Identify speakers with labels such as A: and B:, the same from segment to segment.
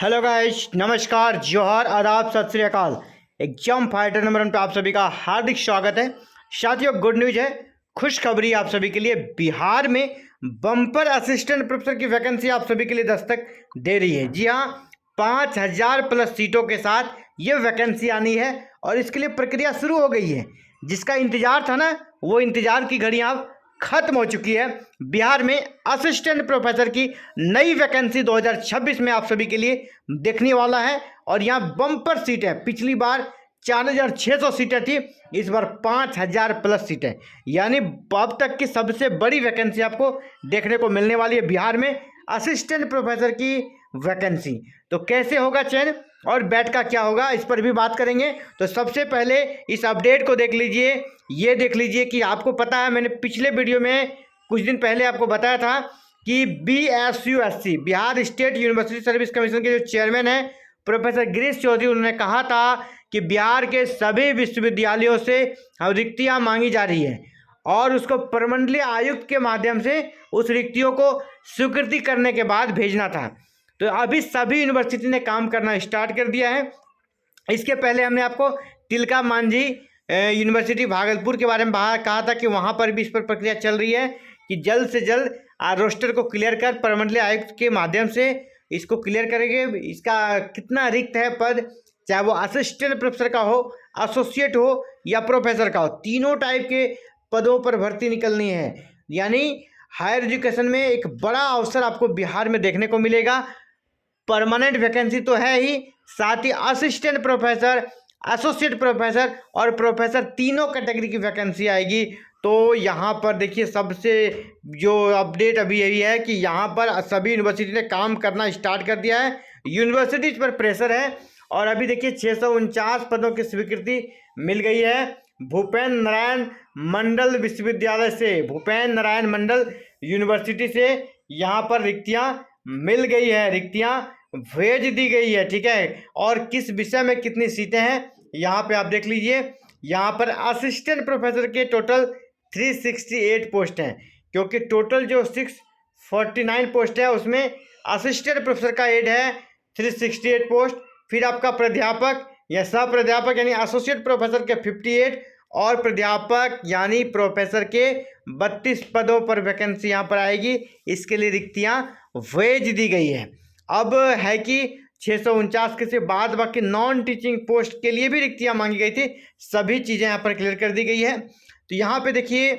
A: Hello guys, नमस्कार, जोहार, आदाब, सत श्री अकाल। एग्जाम फाइटर नंबर 1 पे आप सभी का हार्दिक स्वागत है। साथियों, गुड न्यूज है, खुशखबरी आप सभी के लिए। बिहार में बम्पर असिस्टेंट प्रोफेसर की वैकेंसी आप सभी के लिए दस्तक दे रही है। जी हाँ, 5000 प्लस सीटों के साथ ये वैकेंसी आनी है और इसके लिए प्रक्रिया शुरू हो गई है। जिसका इंतजार था ना, वो इंतजार की घड़ी अब खत्म हो चुकी है। बिहार में असिस्टेंट प्रोफेसर की नई वैकेंसी 2026 में आप सभी के लिए देखने वाला है और यहाँ बम्पर सीट है। पिछली बार 4600 सीटें थी, इस बार 5000 प्लस सीटें, यानी अब तक की सबसे बड़ी वैकेंसी आपको देखने को मिलने वाली है बिहार में असिस्टेंट प्रोफेसर की वैकेंसी। तो कैसे होगा चयन और बैट का क्या होगा, इस पर भी बात करेंगे। तो सबसे पहले इस अपडेट को देख लीजिए। ये देख लीजिए कि आपको पता है, मैंने पिछले वीडियो में कुछ दिन पहले आपको बताया था कि BSUSC Bihar state university service commission के जो चेयरमैन हैं प्रोफेसर गिरीश चौधरी, उन्होंने कहा था कि बिहार के सभी विश्वविद्यालयों से रिक्तियां मांगी जा रही है और उसको प्रमंडलीय आयुक्त के माध्यम से उस रिक्तियों को स्वीकृति करने के बाद भेजना था। तो अभी सभी यूनिवर्सिटी ने काम करना स्टार्ट कर दिया है। इसके पहले हमने आपको तिलका मांझी यूनिवर्सिटी भागलपुर के बारे में कहा था कि वहाँ पर भी इस पर प्रक्रिया चल रही है कि जल्द से जल्द रोस्टर को क्लियर कर प्रमंडलीय आयुक्त के माध्यम से इसको क्लियर करेंगे। इसका कितना रिक्त है पद, चाहे वो असिस्टेंट प्रोफेसर का हो, एसोसिएट हो या प्रोफेसर का हो, तीनों टाइप के पदों पर भर्ती निकलनी है। यानी हायर एजुकेशन में एक बड़ा अवसर आपको बिहार में देखने को मिलेगा। परमानेंट वैकेंसी तो है ही, साथ ही असिस्टेंट प्रोफेसर, एसोसिएट प्रोफेसर और प्रोफेसर तीनों कैटेगरी की वैकेंसी आएगी। तो यहाँ पर देखिए, सबसे जो अपडेट अभी यही है कि यहाँ पर सभी यूनिवर्सिटी ने काम करना स्टार्ट कर दिया है। यूनिवर्सिटीज पर प्रेशर है और अभी देखिए 649 पदों की स्वीकृति मिल गई है भूपेंद्र नारायण मंडल विश्वविद्यालय से, भूपेंद्र नारायण मंडल यूनिवर्सिटी से यहाँ पर रिक्तियाँ मिल गई है, रिक्तियाँ भेज दी गई है। ठीक है, और किस विषय में कितनी सीटें हैं यहाँ पे आप देख लीजिए। यहाँ पर असिस्टेंट प्रोफेसर के टोटल 368 पोस्ट हैं, क्योंकि टोटल जो 649 पोस्ट है उसमें असिस्टेंट प्रोफेसर का एड है 368 पोस्ट। फिर आपका प्राध्यापक या सह प्राध्यापक यानी एसोसिएट प्रोफेसर के 58 और प्राध्यापक यानी प्रोफेसर के 32 पदों पर वैकेंसी यहाँ पर आएगी। इसके लिए रिक्तियाँ भेज दी गई है। अब है कि 649 के से बाद बाकी नॉन टीचिंग पोस्ट के लिए भी रिक्तियाँ मांगी गई थी, सभी चीज़ें यहाँ पर क्लियर कर दी गई है। तो यहाँ पे देखिए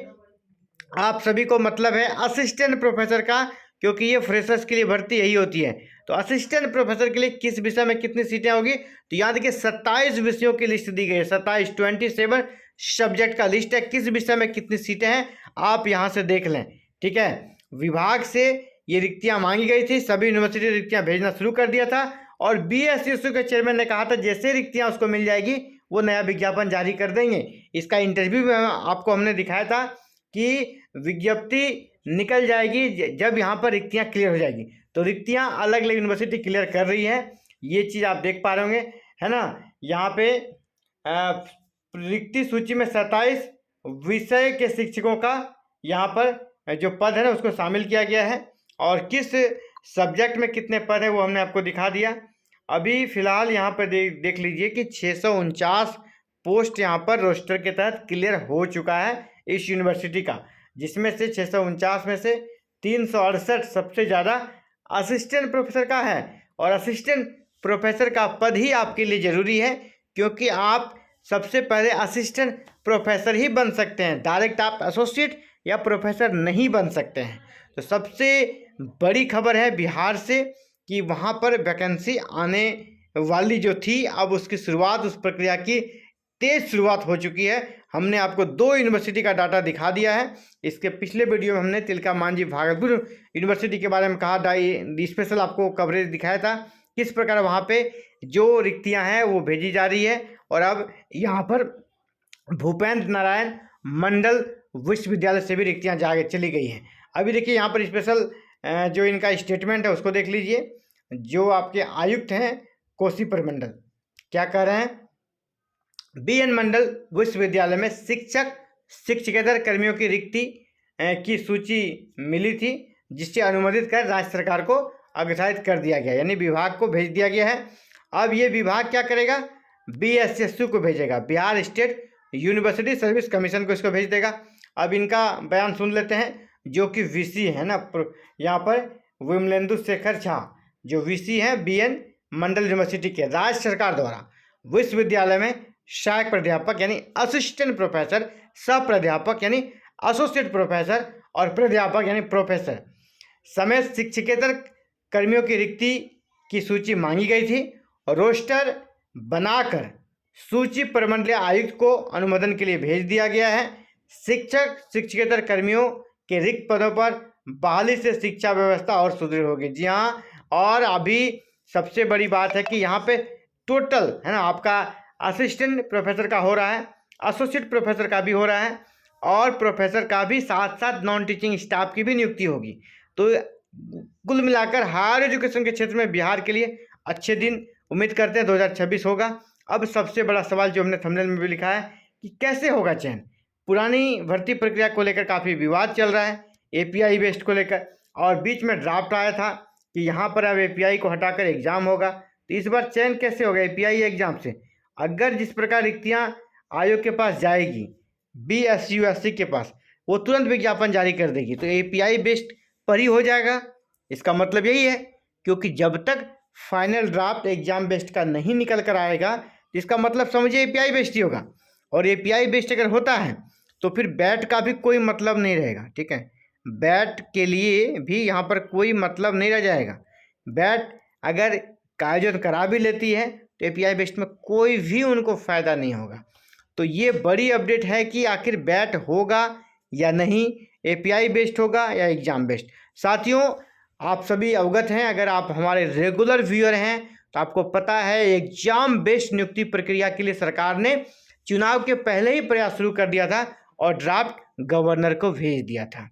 A: आप सभी को मतलब है असिस्टेंट प्रोफेसर का, क्योंकि ये फ्रेशर्स के लिए भर्ती यही होती है। तो असिस्टेंट प्रोफेसर के लिए किस विषय में कितनी सीटें होगी, तो याद देखिए 27 विषयों की लिस्ट दी गई है, 27 सब्जेक्ट का लिस्ट है। किस विषय में कितनी सीटें हैं आप यहाँ से देख लें। ठीक है, विभाग से ये रिक्तियाँ मांगी गई थी, सभी यूनिवर्सिटी रिक्तियाँ भेजना शुरू कर दिया था और BSUSC के चेयरमैन ने कहा था जैसे रिक्तियाँ उसको मिल जाएगी वो नया विज्ञापन जारी कर देंगे। इसका इंटरव्यू में आपको हमने दिखाया था कि विज्ञप्ति निकल जाएगी जब यहाँ पर रिक्तियाँ क्लियर हो जाएगी। तो रिक्तियाँ अलग अलग यूनिवर्सिटी क्लियर कर रही है, ये चीज़ आप देख पा रहे होंगे, है ना। यहाँ पे रिक्ति सूची में 27 विषय के शिक्षकों का यहाँ पर जो पद है ना उसको शामिल किया गया है और किस सब्जेक्ट में कितने पद है वो हमने आपको दिखा दिया। अभी फिलहाल यहाँ पर देख लीजिए कि 649 पोस्ट यहाँ पर रोस्टर के तहत क्लियर हो चुका है इस यूनिवर्सिटी का, जिसमें से 649 में से 368 सबसे ज़्यादा असिस्टेंट प्रोफेसर का है। और असिस्टेंट प्रोफेसर का पद ही आपके लिए ज़रूरी है, क्योंकि आप सबसे पहले असिस्टेंट प्रोफेसर ही बन सकते हैं, डायरेक्ट आप एसोसिएट या प्रोफेसर नहीं बन सकते हैं। तो सबसे बड़ी खबर है बिहार से कि वहाँ पर वैकेंसी आने वाली जो थी, अब उसकी शुरुआत, उस प्रक्रिया की तेज़ शुरुआत हो चुकी है। हमने आपको 2 यूनिवर्सिटी का डाटा दिखा दिया है। इसके पिछले वीडियो में हमने तिलका मांझी भागलपुर यूनिवर्सिटी के बारे में कहा, स्पेशल आपको कवरेज दिखाया था किस प्रकार वहाँ पे जो रिक्तियाँ हैं वो भेजी जा रही है। और अब यहाँ पर भूपेंद्र नारायण मंडल विश्वविद्यालय से भी रिक्तियाँ जाके चली गई हैं। अभी देखिए यहाँ पर स्पेशल जो इनका स्टेटमेंट है उसको देख लीजिए। जो आपके आयुक्त हैं कोसी प्रमंडल क्या कह रहे हैं, BN मंडल विश्वविद्यालय में शिक्षक शिक्षकेतर कर्मियों की रिक्ति की सूची मिली थी, जिससे अनुमोदित कर राज्य सरकार को अग्रसारित कर दिया गया, यानी विभाग को भेज दिया गया है। अब ये विभाग क्या करेगा, BSSU को भेजेगा, Bihar state university service commission को इसको भेज देगा। अब इनका बयान सुन लेते हैं, जो कि VC है ना, यहाँ पर विमलेंदु शेखर झा जो VC हैं BN मंडल यूनिवर्सिटी के, राज्य सरकार द्वारा विश्वविद्यालय में सहायक प्राध्यापक यानी असिस्टेंट प्रोफेसर, सह प्राध्यापक यानी एसोसिएट प्रोफेसर और प्राध्यापक यानी प्रोफेसर समेत शिक्षकेतर कर्मियों की रिक्ति की सूची मांगी गई थी और रोस्टर बनाकर सूची प्रमंडलीय आयुक्त को अनुमोदन के लिए भेज दिया गया है। शिक्षक शिक्षकेतर कर्मियों के रिक्त पदों पर बहाली से शिक्षा व्यवस्था और सुदृढ़ होगी। जी हाँ, और अभी सबसे बड़ी बात है कि यहाँ पे टोटल है ना, आपका असिस्टेंट प्रोफेसर का हो रहा है, एसोसिएट प्रोफेसर का भी हो रहा है और प्रोफेसर का भी, साथ साथ नॉन टीचिंग स्टाफ की भी नियुक्ति होगी। तो कुल मिलाकर हायर एजुकेशन के क्षेत्र में बिहार के लिए अच्छे दिन उम्मीद करते हैं 2026 होगा। अब सबसे बड़ा सवाल जो हमने थंबनेल में भी लिखा है कि कैसे होगा चयन। पुरानी भर्ती प्रक्रिया को लेकर काफ़ी विवाद चल रहा है, API बेस्ड को लेकर, और बीच में ड्राफ्ट आया था कि यहाँ पर अब API को हटाकर एग्जाम होगा। तो इस बार चयन कैसे होगा API एग्जाम से? अगर जिस प्रकार रिक्तियाँ आयोग के पास जाएगी, BSUSC के पास, वो तुरंत विज्ञापन जारी कर देगी, तो API बेस्ड पर ही हो जाएगा। इसका मतलब यही है, क्योंकि जब तक फाइनल ड्राफ्ट एग्जाम बेस्ड का नहीं निकल कर आएगा, इसका मतलब समझिए API बेस्ड ही होगा। और API बेस्ड अगर होता है तो फिर बैट का भी कोई मतलब नहीं रहेगा। ठीक है, बैट के लिए भी यहाँ पर कोई मतलब नहीं रह जाएगा। बैट अगर आयोजन करा भी लेती है तो API बेस्ड में कोई भी उनको फ़ायदा नहीं होगा। तो ये बड़ी अपडेट है कि आखिर बैट होगा या नहीं, API बेस्ड होगा या एग्ज़ाम बेस्ड। साथियों, आप सभी अवगत हैं, अगर आप हमारे रेगुलर व्यूअर हैं तो आपको पता है एग्जाम बेस्ड नियुक्ति प्रक्रिया के लिए सरकार ने चुनाव के पहले ही प्रयास शुरू कर दिया था और ड्राफ्ट गवर्नर को भेज दिया था।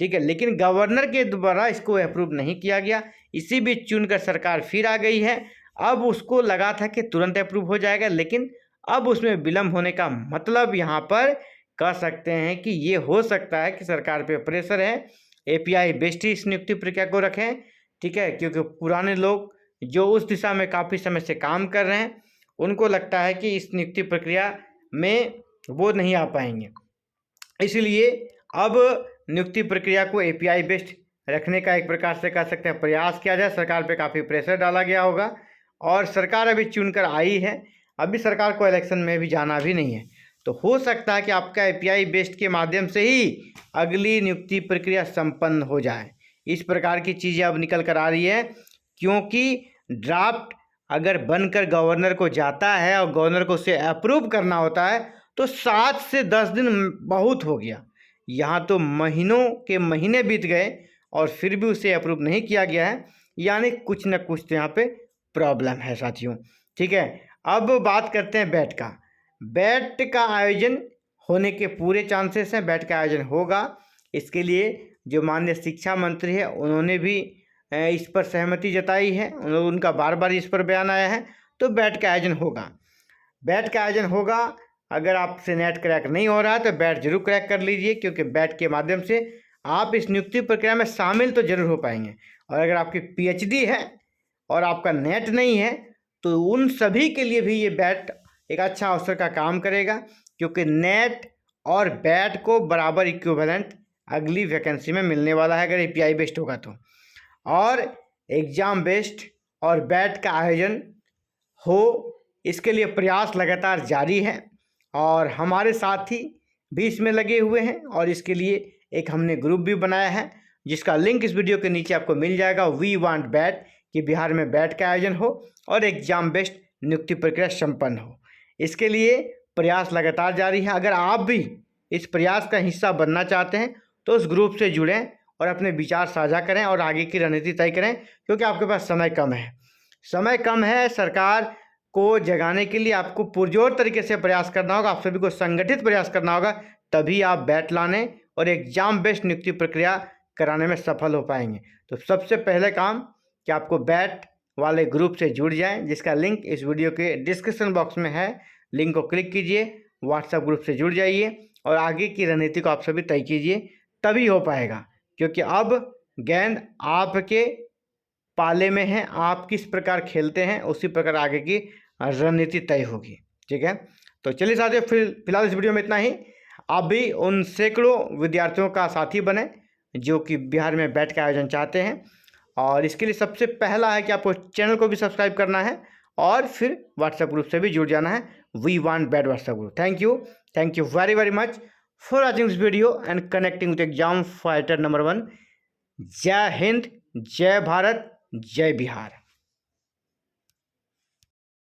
A: ठीक है, लेकिन गवर्नर के द्वारा इसको अप्रूव नहीं किया गया। इसी बीच चुनकर सरकार फिर आ गई है। अब उसको लगा था कि तुरंत अप्रूव हो जाएगा, लेकिन अब उसमें विलम्ब होने का मतलब यहाँ पर कह सकते हैं कि ये हो सकता है कि सरकार पे प्रेशर है, API बेस्ड ही इस नियुक्ति प्रक्रिया को रखें। ठीक है, क्योंकि पुराने लोग जो उस दिशा में काफ़ी समय से काम कर रहे हैं, उनको लगता है कि इस नियुक्ति प्रक्रिया में वो नहीं आ पाएंगे, इसलिए अब नियुक्ति प्रक्रिया को API बेस्ड रखने का एक प्रकार से कह सकते हैं प्रयास किया जाए। सरकार पे काफ़ी प्रेशर डाला गया होगा और सरकार अभी चुनकर आई है, अभी सरकार को इलेक्शन में भी जाना भी नहीं है। तो हो सकता है कि आपका API बेस्ड के माध्यम से ही अगली नियुक्ति प्रक्रिया संपन्न हो जाए। इस प्रकार की चीज़ें अब निकल कर आ रही है, क्योंकि ड्राफ्ट अगर बनकर गवर्नर को जाता है और गवर्नर को उसे अप्रूव करना होता है तो 7 से 10 दिन बहुत हो गया। यहाँ तो महीनों के महीने बीत गए और फिर भी उसे अप्रूव नहीं किया गया है, यानी कुछ न कुछ तो यहाँ पे प्रॉब्लम है साथियों। ठीक है, अब बात करते हैं बैट का। बैट का आयोजन होने के पूरे चांसेस हैं, बैट का आयोजन होगा। इसके लिए जो माननीय शिक्षा मंत्री है उन्होंने भी इस पर सहमति जताई है, उनका बार बार इस पर बयान आया है। तो बैट का आयोजन होगा, बैट का आयोजन होगा। अगर आपसे नेट क्रैक नहीं हो रहा है तो बैट जरूर क्रैक कर लीजिए, क्योंकि बैट के माध्यम से आप इस नियुक्ति प्रक्रिया में शामिल तो जरूर हो पाएंगे। और अगर आपकी PhD है और आपका नेट नहीं है तो उन सभी के लिए भी ये बैट एक अच्छा अवसर का काम करेगा, क्योंकि नेट और बैट को बराबर इक्विवेलेंट अगली वैकेंसी में मिलने वाला है अगर API बेस्ड होगा तो। और एग्ज़ाम बेस्ड और बैट का आयोजन हो, इसके लिए प्रयास लगातार जारी है और हमारे साथी भी इसमें लगे हुए हैं। और इसके लिए एक हमने ग्रुप भी बनाया है, जिसका लिंक इस वीडियो के नीचे आपको मिल जाएगा। वी वांट बैट, कि बिहार में बैट का आयोजन हो और एग्जाम बेस्ड नियुक्ति प्रक्रिया संपन्न हो। इसके लिए प्रयास लगातार जारी है। अगर आप भी इस प्रयास का हिस्सा बनना चाहते हैं तो उस ग्रुप से जुड़ें और अपने विचार साझा करें और आगे की रणनीति तय करें, क्योंकि आपके पास समय कम है। समय कम है, सरकार को जगाने के लिए आपको पुरजोर तरीके से प्रयास करना होगा, आप सभी को संगठित प्रयास करना होगा, तभी आप बैट लाने और एग्जाम बेस्ड नियुक्ति प्रक्रिया कराने में सफल हो पाएंगे। तो सबसे पहले काम कि आपको बैट वाले ग्रुप से जुड़ जाएं, जिसका लिंक इस वीडियो के डिस्क्रिप्शन बॉक्स में है। लिंक को क्लिक कीजिए, व्हाट्सएप ग्रुप से जुड़ जाइए और आगे की रणनीति को आप सभी तय कीजिए, तभी हो पाएगा। क्योंकि अब गेंद आपके पाले में हैं, आप किस प्रकार खेलते हैं, उसी प्रकार आगे की रणनीति तय होगी। ठीक है, तो चलिए साथियों, फिलहाल इस वीडियो में इतना ही। आप भी उन सैकड़ों विद्यार्थियों का साथी बने जो कि बिहार में बैठ के आयोजन चाहते हैं, और इसके लिए सबसे पहला है कि आपको चैनल को भी सब्सक्राइब करना है और फिर व्हाट्सएप ग्रुप से भी जुड़ जाना है, we want bat WhatsApp group. Thank you very very much for watching this video and connecting with Exam Fighter number 1। जय हिंद, जय भारत, जय बिहार।